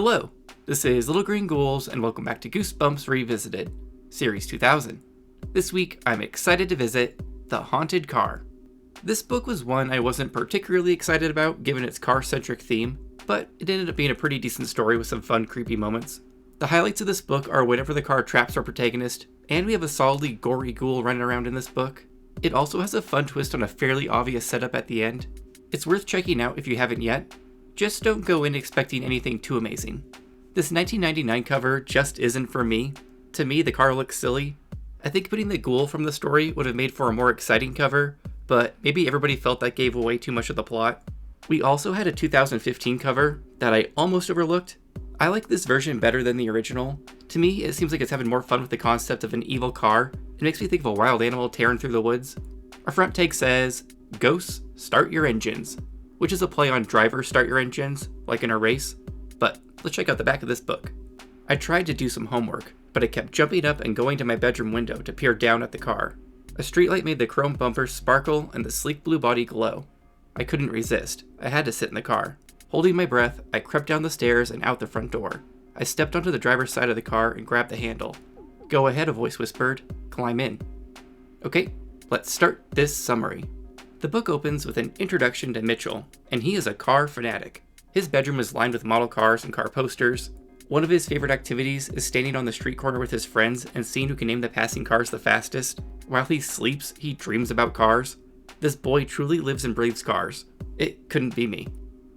Hello, this is Little Green Ghouls, and welcome back to Goosebumps Revisited, Series 2000. This week, I'm excited to visit The Haunted Car. This book was one I wasn't particularly excited about given its car-centric theme, but it ended up being a pretty decent story with some fun, creepy moments. The highlights of this book are whenever the car traps our protagonist, and we have a solidly gory ghoul running around in this book. It also has a fun twist on a fairly obvious setup at the end. It's worth checking out if you haven't yet. Just don't go in expecting anything too amazing. This 1999 cover just isn't for me. To me, the car looks silly. I think putting the ghoul from the story would have made for a more exciting cover, but maybe everybody felt that gave away too much of the plot. We also had a 2015 cover that I almost overlooked. I like this version better than the original. To me, it seems like it's having more fun with the concept of an evil car. It makes me think of a wild animal tearing through the woods. Our front tag says, "Ghosts, start your engines," which is a play on driver start your engines, like in a race. But let's check out the back of this book. I tried to do some homework, but I kept jumping up and going to my bedroom window to peer down at the car. A streetlight made the chrome bumpers sparkle and the sleek blue body glow. I couldn't resist. I had to sit in the car. Holding my breath, I crept down the stairs and out the front door. I stepped onto the driver's side of the car and grabbed the handle. "Go ahead," a voice whispered. "Climb in." Okay, let's start this summary. The book opens with an introduction to Mitchell, and he is a car fanatic. His bedroom is lined with model cars and car posters. One of his favorite activities is standing on the street corner with his friends and seeing who can name the passing cars the fastest. While he sleeps, he dreams about cars. This boy truly lives and breathes cars. It couldn't be me.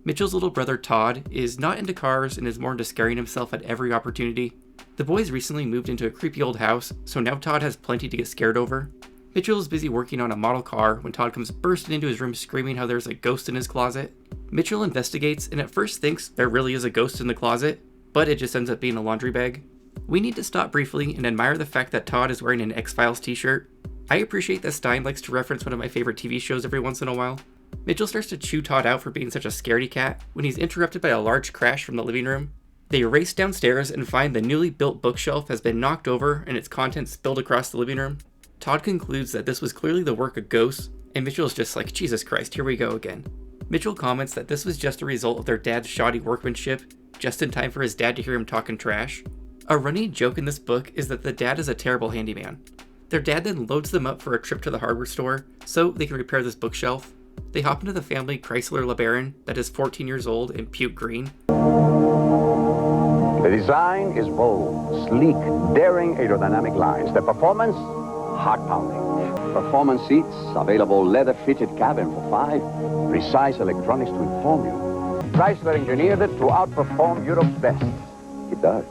Mitchell's little brother Todd is not into cars and is more into scaring himself at every opportunity. The boys recently moved into a creepy old house, so now Todd has plenty to get scared over. Mitchell is busy working on a model car when Todd comes bursting into his room screaming how there's a ghost in his closet. Mitchell investigates and at first thinks there really is a ghost in the closet, but it just ends up being a laundry bag. We need to stop briefly and admire the fact that Todd is wearing an X-Files t-shirt. I appreciate that Stein likes to reference one of my favorite TV shows every once in a while. Mitchell starts to chew Todd out for being such a scaredy cat when he's interrupted by a large crash from the living room. They race downstairs and find the newly built bookshelf has been knocked over and its contents spilled across the living room. Todd concludes that this was clearly the work of ghosts, and Mitchell's just like, Jesus Christ, here we go again. Mitchell comments that this was just a result of their dad's shoddy workmanship, just in time for his dad to hear him talking trash. A running joke in this book is that the dad is a terrible handyman. Their dad then loads them up for a trip to the hardware store so they can repair this bookshelf. They hop into the family Chrysler LeBaron that is 14 years old and puke green. The design is bold, sleek, daring aerodynamic lines. The performance, heart-pounding. Performance seats, available leather-fitted cabin for 5, precise electronics to inform you. Chrysler engineered it to outperform Europe's best. It does,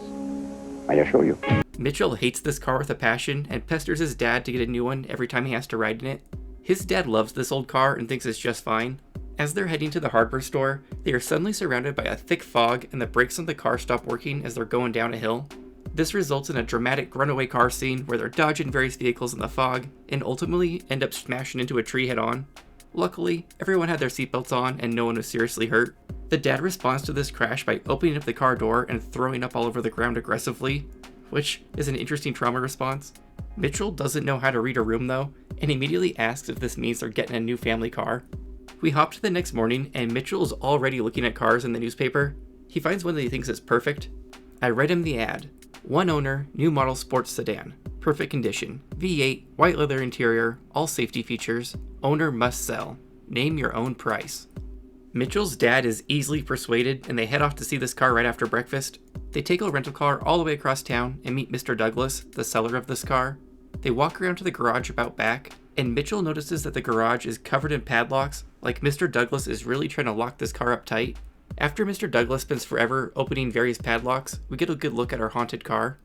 I assure you. Mitchell hates this car with a passion and pesters his dad to get a new one every time he has to ride in it. His dad loves this old car and thinks it's just fine. As they're heading to the hardware store, they are suddenly surrounded by a thick fog and the brakes on the car stop working as they're going down a hill. This results in a dramatic runaway car scene where they're dodging various vehicles in the fog and ultimately end up smashing into a tree head on. Luckily, everyone had their seatbelts on and no one was seriously hurt. The dad responds to this crash by opening up the car door and throwing up all over the ground aggressively, which is an interesting trauma response. Mitchell doesn't know how to read a room though, and immediately asks if this means they're getting a new family car. We hop to the next morning and Mitchell is already looking at cars in the newspaper. He finds one that he thinks is perfect. I read him the ad. 1 owner, new model sports sedan. Perfect condition. V8, white leather interior, all safety features. Owner must sell. Name your own price. Mitchell's dad is easily persuaded and they head off to see this car right after breakfast. They take a rental car all the way across town and meet Mr. Douglas, the seller of this car. They walk around to the garage about back, and Mitchell notices that the garage is covered in padlocks, like Mr. Douglas is really trying to lock this car up tight. After Mr. Douglas spends forever opening various padlocks, we get a good look at our haunted car.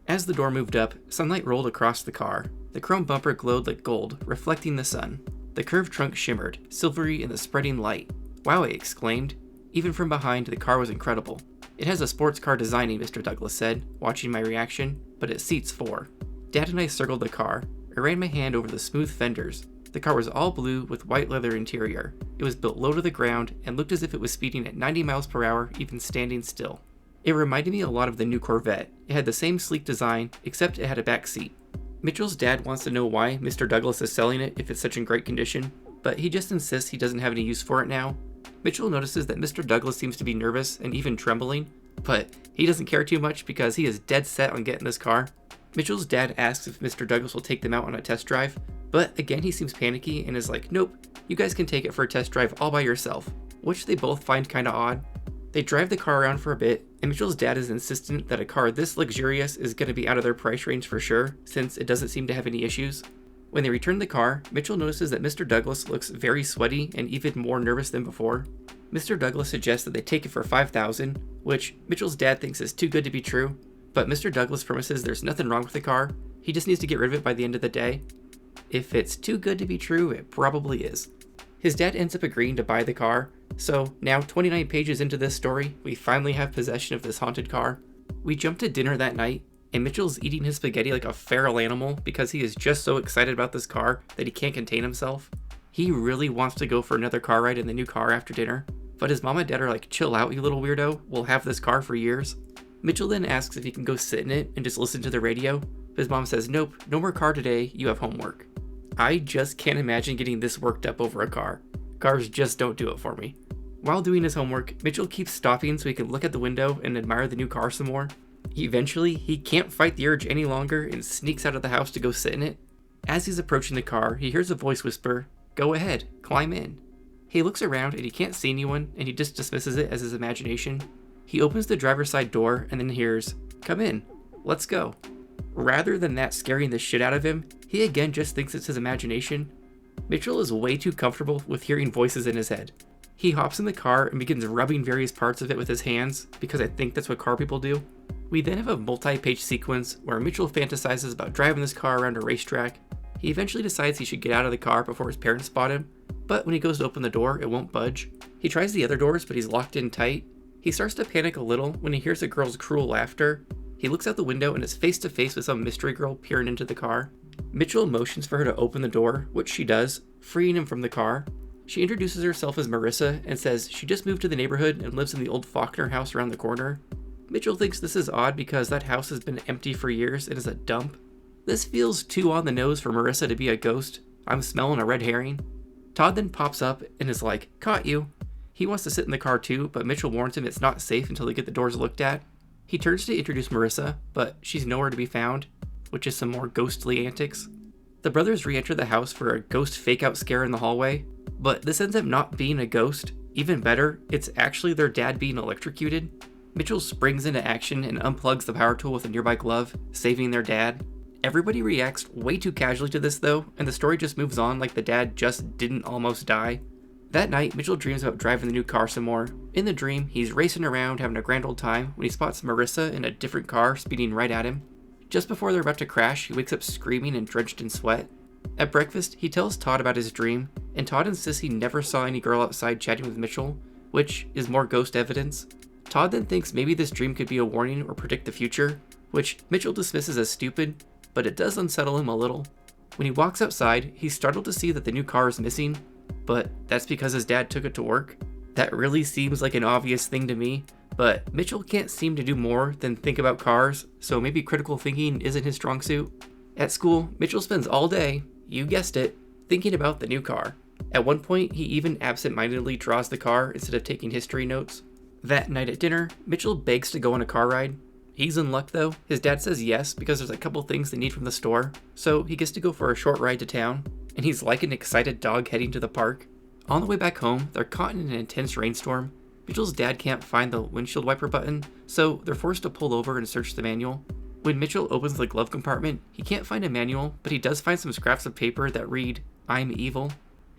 As the door moved up, sunlight rolled across the car. The chrome bumper glowed like gold, reflecting the sun. The curved trunk shimmered, silvery in the spreading light. "Wow," I exclaimed. Even from behind, the car was incredible. "It has a sports car designing," Mr. Douglas said, watching my reaction, "but it seats 4. Dad and I circled the car. I ran my hand over the smooth fenders. The car was all blue with white leather interior. It was built low to the ground and looked as if it was speeding at 90 miles per hour, even standing still. It reminded me a lot of the new Corvette. It had the same sleek design, except it had a back seat. Mitchell's dad wants to know why Mr. Douglas is selling it if it's such in great condition, but he just insists he doesn't have any use for it now. Mitchell notices that Mr. Douglas seems to be nervous and even trembling, But he doesn't care too much because he is dead set on getting this car. Mitchell's dad asks if Mr. Douglas will take them out on a test drive, but again he seems panicky and is like, nope, you guys can take it for a test drive all by yourself, which they both find kinda odd. They drive the car around for a bit, and Mitchell's dad is insistent that a car this luxurious is going to be out of their price range for sure, since it doesn't seem to have any issues. When they return the car, Mitchell notices that Mr. Douglas looks very sweaty and even more nervous than before. Mr. Douglas suggests that they take it for $5,000, which Mitchell's dad thinks is too good to be true, but Mr. Douglas promises there's nothing wrong with the car, he just needs to get rid of it by the end of the day. If it's too good to be true, it probably is. His dad ends up agreeing to buy the car, so now 29 pages into this story, we finally have possession of this haunted car. We jump to dinner that night, and Mitchell's eating his spaghetti like a feral animal because he is just so excited about this car that he can't contain himself. He really wants to go for another car ride in the new car after dinner, but his mom and dad are like, chill out you little weirdo, we'll have this car for years. Mitchell then asks if he can go sit in it and just listen to the radio, but his mom says, nope, no more car today, you have homework. I just can't imagine getting this worked up over a car. Cars just don't do it for me. While doing his homework, Mitchell keeps stopping so he can look at the window and admire the new car some more. Eventually, he can't fight the urge any longer and sneaks out of the house to go sit in it. As he's approaching the car, he hears a voice whisper, go ahead, climb in. He looks around and he can't see anyone and he just dismisses it as his imagination. He opens the driver's side door and then hears, come in, let's go. Rather than that scaring the shit out of him, he again just thinks it's his imagination. Mitchell is way too comfortable with hearing voices in his head. He hops in the car and begins rubbing various parts of it with his hands, because I think that's what car people do. We then have a multi-page sequence where Mitchell fantasizes about driving this car around a racetrack. He eventually decides he should get out of the car before his parents spot him, but when he goes to open the door, it won't budge. He tries the other doors, but he's locked in tight. He starts to panic a little when he hears a girl's cruel laughter. He looks out the window and is face to face with some mystery girl peering into the car. Mitchell motions for her to open the door, which she does, freeing him from the car. She introduces herself as Marissa and says she just moved to the neighborhood and lives in the old Faulkner house around the corner. Mitchell thinks this is odd because that house has been empty for years and is a dump. This feels too on the nose for Marissa to be a ghost. I'm smelling a red herring. Todd then pops up and is like, caught you. He wants to sit in the car too, but Mitchell warns him it's not safe until they get the doors looked at. He turns to introduce Marissa, but she's nowhere to be found, which is some more ghostly antics. The brothers re-enter the house for a ghost fake-out scare in the hallway, but this ends up not being a ghost. Even better, it's actually their dad being electrocuted. Mitchell springs into action and unplugs the power tool with a nearby glove, saving their dad. Everybody reacts way too casually to this though, and the story just moves on like the dad just didn't almost die. That night, Mitchell dreams about driving the new car some more. In the dream, he's racing around having a grand old time when he spots Marissa in a different car speeding right at him. Just before they're about to crash, he wakes up screaming and drenched in sweat. At breakfast, he tells Todd about his dream, and Todd insists he never saw any girl outside chatting with Mitchell, which is more ghost evidence. Todd then thinks maybe this dream could be a warning or predict the future, which Mitchell dismisses as stupid, but it does unsettle him a little. When he walks outside, he's startled to see that the new car is missing, but that's because his dad took it to work. That really seems like an obvious thing to me, but Mitchell can't seem to do more than think about cars, so maybe critical thinking isn't his strong suit. At school, Mitchell spends all day, you guessed it, thinking about the new car. At one point, he even absent-mindedly draws the car instead of taking history notes. That night at dinner, Mitchell begs to go on a car ride. He's in luck though. His dad says yes because there's a couple things they need from the store, so he gets to go for a short ride to town, and he's like an excited dog heading to the park. On the way back home, they're caught in an intense rainstorm. Mitchell's dad can't find the windshield wiper button, so they're forced to pull over and search the manual. When Mitchell opens the glove compartment, he can't find a manual, but he does find some scraps of paper that read, "I'm evil."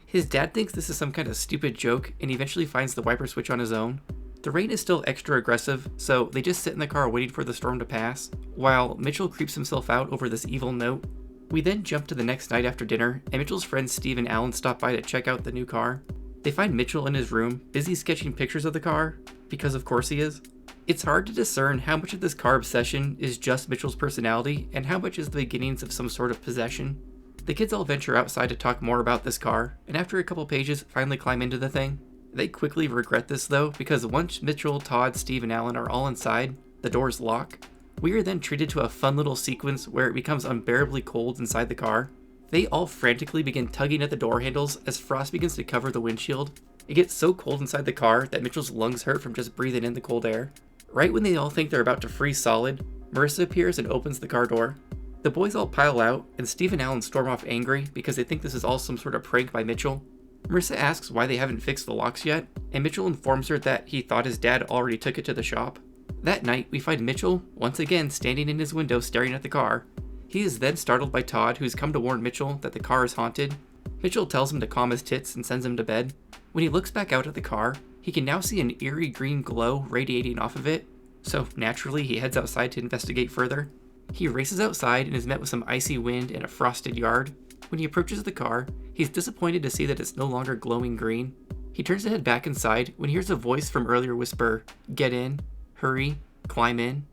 His dad thinks this is some kind of stupid joke and eventually finds the wiper switch on his own. The rain is still extra aggressive, so they just sit in the car waiting for the storm to pass, while Mitchell creeps himself out over this evil note. We then jump to the next night after dinner, and Mitchell's friends Steve and Alan stop by to check out the new car. They find Mitchell in his room, busy sketching pictures of the car, because of course he is. It's hard to discern how much of this car obsession is just Mitchell's personality, and how much is the beginnings of some sort of possession. The kids all venture outside to talk more about this car, and after a couple pages, finally climb into the thing. They quickly regret this though, because once Mitchell, Todd, Steve, and Alan are all inside, the doors lock. We are then treated to a fun little sequence where it becomes unbearably cold inside the car. They all frantically begin tugging at the door handles as frost begins to cover the windshield. It gets so cold inside the car that Mitchell's lungs hurt from just breathing in the cold air. Right when they all think they're about to freeze solid, Marissa appears and opens the car door. The boys all pile out, and Steve and Alan storm off angry because they think this is all some sort of prank by Mitchell. Marissa asks why they haven't fixed the locks yet, and Mitchell informs her that he thought his dad already took it to the shop. That night, we find Mitchell, once again, standing in his window staring at the car. He is then startled by Todd, who's come to warn Mitchell that the car is haunted. Mitchell tells him to calm his tits and sends him to bed. When he looks back out at the car, he can now see an eerie green glow radiating off of it, so naturally he heads outside to investigate further. He races outside and is met with some icy wind and a frosted yard. When he approaches the car, he's disappointed to see that it's no longer glowing green. He turns to head back inside when he hears a voice from earlier whisper, "Get in, hurry, climb in."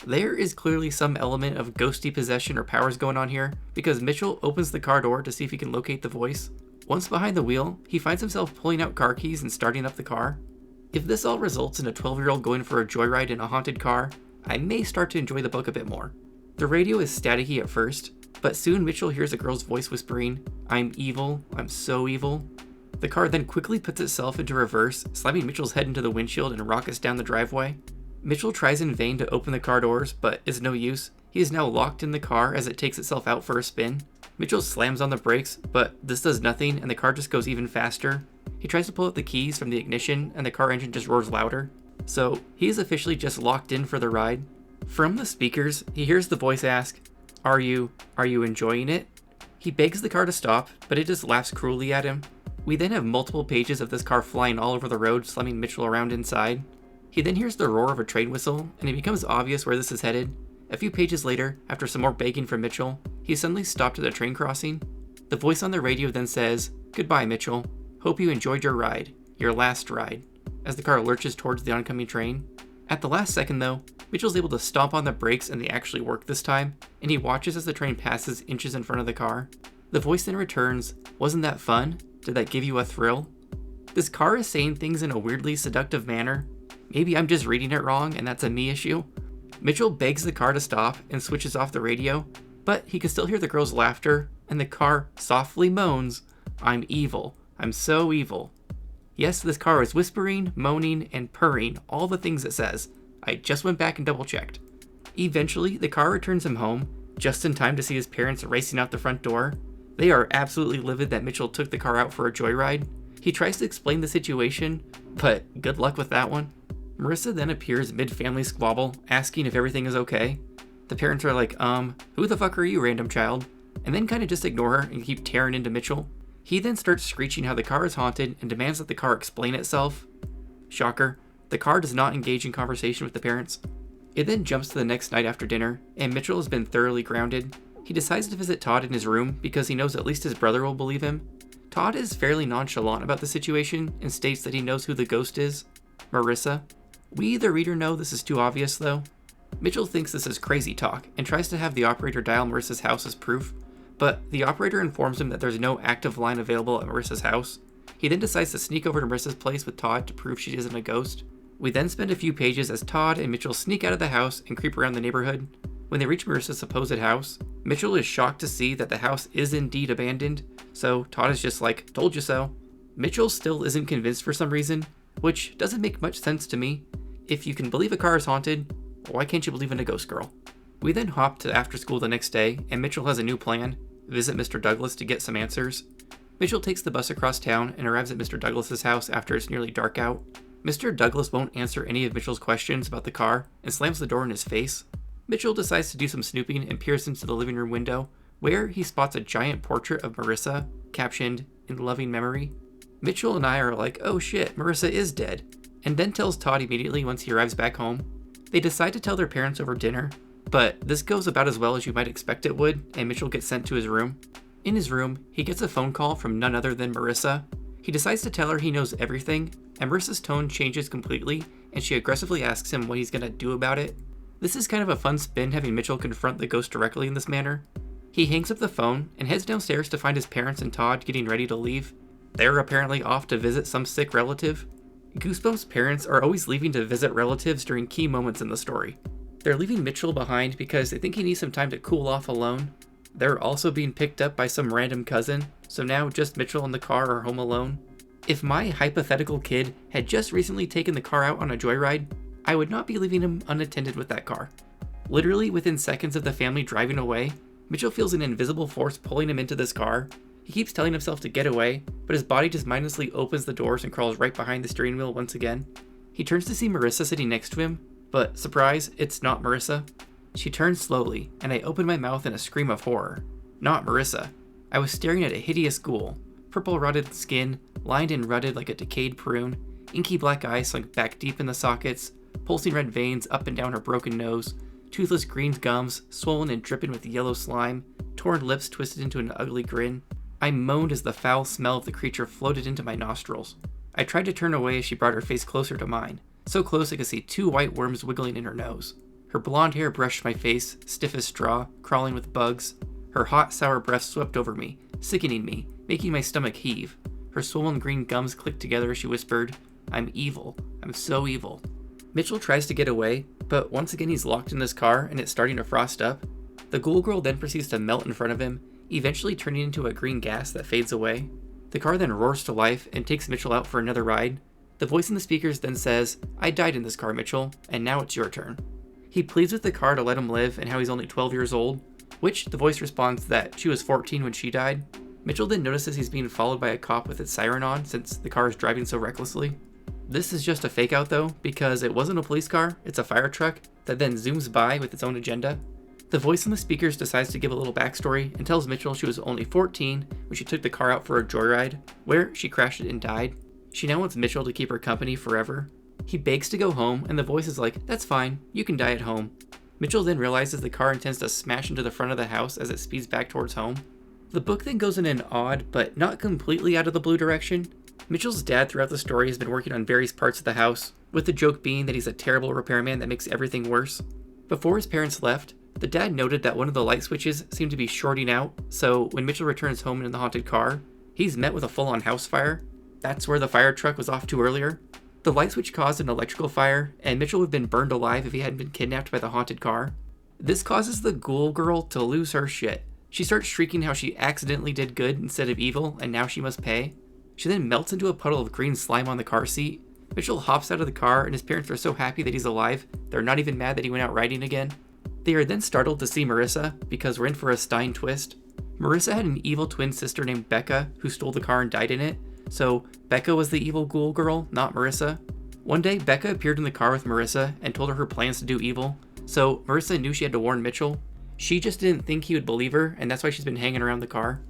There is clearly some element of ghosty possession or powers going on here, because Mitchell opens the car door to see if he can locate the voice. Once behind the wheel, he finds himself pulling out car keys and starting up the car. If this all results in a 12-year-old going for a joyride in a haunted car, I may start to enjoy the book a bit more. The radio is staticky at first, but soon Mitchell hears a girl's voice whispering, "I'm evil, I'm so evil." The car then quickly puts itself into reverse, slamming Mitchell's head into the windshield and rockets down the driveway. Mitchell tries in vain to open the car doors, but it's no use. He is now locked in the car as it takes itself out for a spin. Mitchell slams on the brakes, but this does nothing and the car just goes even faster. He tries to pull out the keys from the ignition and the car engine just roars louder. So he is officially just locked in for the ride. From the speakers, he hears the voice ask, Are you enjoying it?" He begs the car to stop, but it just laughs cruelly at him. We then have multiple pages of this car flying all over the road, slamming Mitchell around inside. He then hears the roar of a train whistle, and it becomes obvious where this is headed. A few pages later, after some more begging from Mitchell, he suddenly stopped at a train crossing. The voice on the radio then says, "Goodbye, Mitchell. Hope you enjoyed your ride. Your last ride," as the car lurches towards the oncoming train. At the last second though, Mitchell's able to stomp on the brakes and they actually work this time, and he watches as the train passes inches in front of the car. The voice then returns, "Wasn't that fun? Did that give you a thrill?" This car is saying things in a weirdly seductive manner. Maybe I'm just reading it wrong and that's a me issue. Mitchell begs the car to stop and switches off the radio, but he can still hear the girl's laughter, and the car softly moans, "I'm evil. I'm so evil." Yes, this car is whispering, moaning, and purring, all the things it says. I just went back and double checked. Eventually, the car returns him home, just in time to see his parents racing out the front door. They are absolutely livid that Mitchell took the car out for a joyride. He tries to explain the situation, but good luck with that one. Marissa then appears mid-family squabble, asking if everything is okay. The parents are like, who the fuck are you, random child? And then kind of just ignore her and keep tearing into Mitchell. He then starts screeching how the car is haunted and demands that the car explain itself. Shocker, the car does not engage in conversation with the parents. It then jumps to the next night after dinner, and Mitchell has been thoroughly grounded. He decides to visit Todd in his room because he knows at least his brother will believe him. Todd is fairly nonchalant about the situation and states that he knows who the ghost is, Marissa. We, the reader, know this is too obvious though. Mitchell thinks this is crazy talk and tries to have the operator dial Marissa's house as proof, but the operator informs him that there's no active line available at Marissa's house. He then decides to sneak over to Marissa's place with Todd to prove she isn't a ghost. We then spend a few pages as Todd and Mitchell sneak out of the house and creep around the neighborhood. When they reach Marissa's supposed house, Mitchell is shocked to see that the house is indeed abandoned, so Todd is just like, "Told you so." Mitchell still isn't convinced for some reason, which doesn't make much sense to me. If you can believe a car is haunted, why can't you believe in a ghost girl? We then hop to after school the next day, and Mitchell has a new plan: visit Mr. Douglas to get some answers. Mitchell takes the bus across town and arrives at Mr. Douglas's house after it's nearly dark out. Mr. Douglas won't answer any of Mitchell's questions about the car and slams the door in his face. Mitchell decides to do some snooping and peers into the living room window, where he spots a giant portrait of Marissa, captioned, "In loving memory." Mitchell and I are like, oh shit, Marissa is dead, and then tells Todd immediately once he arrives back home. They decide to tell their parents over dinner, but this goes about as well as you might expect it would, and Mitchell gets sent to his room. In his room, he gets a phone call from none other than Marissa. He decides to tell her he knows everything, and Marissa's tone changes completely, and she aggressively asks him what he's gonna do about it. This is kind of a fun spin having Mitchell confront the ghost directly in this manner. He hangs up the phone and heads downstairs to find his parents and Todd getting ready to leave. They're apparently off to visit some sick relative. Goosebumps parents are always leaving to visit relatives during key moments in the story. They're leaving Mitchell behind because they think he needs some time to cool off alone. They're also being picked up by some random cousin, so now just Mitchell and the car are home alone. If my hypothetical kid had just recently taken the car out on a joyride, I would not be leaving him unattended with that car. Literally within seconds of the family driving away, Mitchell feels an invisible force pulling him into this car. He keeps telling himself to get away, but his body just mindlessly opens the doors and crawls right behind the steering wheel once again. He turns to see Marissa sitting next to him, but surprise, it's not Marissa. She turns slowly, and I open my mouth in a scream of horror. Not Marissa. I was staring at a hideous ghoul. Purple rotted skin, lined and rutted like a decayed prune, inky black eyes sunk back deep in the sockets, pulsing red veins up and down her broken nose, toothless green gums, swollen and dripping with yellow slime, torn lips twisted into an ugly grin. I moaned as the foul smell of the creature floated into my nostrils. I tried to turn away as she brought her face closer to mine, so close I could see 2 white worms wiggling in her nose. Her blonde hair brushed my face, stiff as straw, crawling with bugs. Her hot, sour breath swept over me, sickening me, making my stomach heave. Her swollen green gums clicked together as she whispered, "I'm evil. I'm so evil." Mitchell tries to get away, but once again he's locked in this car and it's starting to frost up. The ghoul girl then proceeds to melt in front of him, eventually turning into a green gas that fades away. The car then roars to life and takes Mitchell out for another ride. The voice in the speakers then says, "I died in this car, Mitchell, and now it's your turn." He pleads with the car to let him live and how he's only 12 years old, which the voice responds that she was 14 when she died. Mitchell then notices he's being followed by a cop with its siren on since the car is driving so recklessly. This is just a fake out though, because it wasn't a police car, it's a fire truck that then zooms by with its own agenda. The voice in the speakers decides to give a little backstory and tells Mitchell she was only 14 when she took the car out for a joyride, where she crashed it and died. She now wants Mitchell to keep her company forever. He begs to go home, and the voice is like, "That's fine, you can die at home." Mitchell then realizes the car intends to smash into the front of the house as it speeds back towards home. The book then goes in an odd, but not completely out of the blue direction. Mitchell's dad throughout the story has been working on various parts of the house, with the joke being that he's a terrible repairman that makes everything worse. Before his parents left, the dad noted that one of the light switches seemed to be shorting out, so when Mitchell returns home in the haunted car, he's met with a full-on house fire. That's where the fire truck was off to earlier. The light switch caused an electrical fire, and Mitchell would have been burned alive if he hadn't been kidnapped by the haunted car. This causes the ghoul girl to lose her shit. She starts shrieking how she accidentally did good instead of evil, and now she must pay. She then melts into a puddle of green slime on the car seat. Mitchell hops out of the car, and his parents are so happy that he's alive, they're not even mad that he went out riding again. They are then startled to see Marissa, because we're in for a Stein twist. Marissa had an evil twin sister named Becca, who stole the car and died in it, so Becca was the evil ghoul girl, not Marissa. One day, Becca appeared in the car with Marissa and told her plans to do evil, so Marissa knew she had to warn Mitchell. She just didn't think he would believe her, and that's why she's been hanging around the car.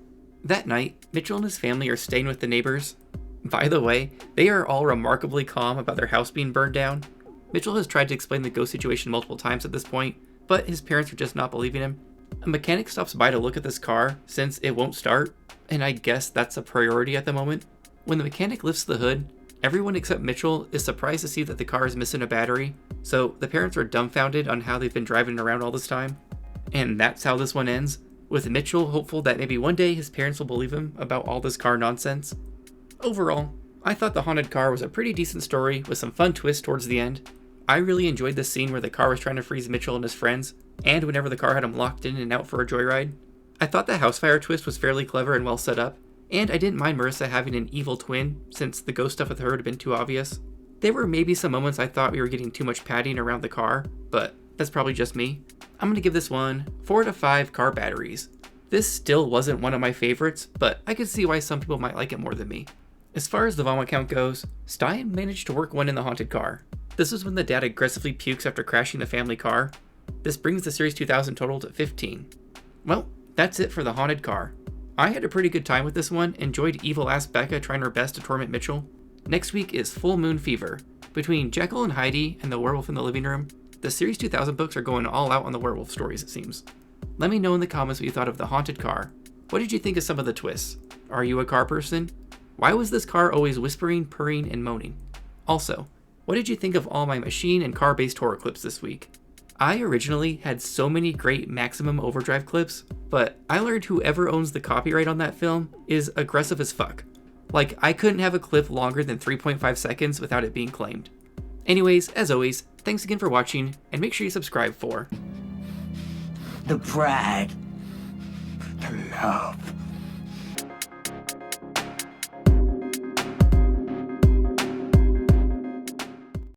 That night, Mitchell and his family are staying with the neighbors. By the way, they are all remarkably calm about their house being burned down. Mitchell has tried to explain the ghost situation multiple times at this point, but his parents are just not believing him. A mechanic stops by to look at this car, since it won't start, and I guess that's a priority at the moment. When the mechanic lifts the hood, everyone except Mitchell is surprised to see that the car is missing a battery, so the parents are dumbfounded on how they've been driving around all this time. And that's how this one ends, with Mitchell hopeful that maybe one day his parents will believe him about all this car nonsense. Overall, I thought The Haunted Car was a pretty decent story with some fun twists towards the end. I really enjoyed the scene where the car was trying to freeze Mitchell and his friends, and whenever the car had him locked in and out for a joyride. I thought the house fire twist was fairly clever and well set up, and I didn't mind Marissa having an evil twin, since the ghost stuff with her had been too obvious. There were maybe some moments I thought we were getting too much padding around the car, but that's probably just me. I'm going to give this one 4 out of 5 car batteries. This still wasn't one of my favorites, but I could see why some people might like it more than me. As far as the vomit count goes, Stein managed to work one in the haunted car. This was when the dad aggressively pukes after crashing the family car. This brings the Series 2000 total to 15. Well, that's it for The Haunted Car. I had a pretty good time with this one, enjoyed evil-ass Becca trying her best to torment Mitchell. Next week is Full Moon Fever. Between Jekyll and Heidi and The Werewolf in the Living Room, the Series 2000 books are going all out on the werewolf stories, it seems. Let me know in the comments what you thought of The Haunted Car. What did you think of some of the twists? Are you a car person? Why was this car always whispering, purring, and moaning? Also, what did you think of all my machine and car-based horror clips this week? I originally had so many great Maximum Overdrive clips, but I learned whoever owns the copyright on that film is aggressive as fuck. Like, I couldn't have a clip longer than 3.5 seconds without it being claimed. Anyways, as always, thanks again for watching, and make sure you subscribe for the pride, the love,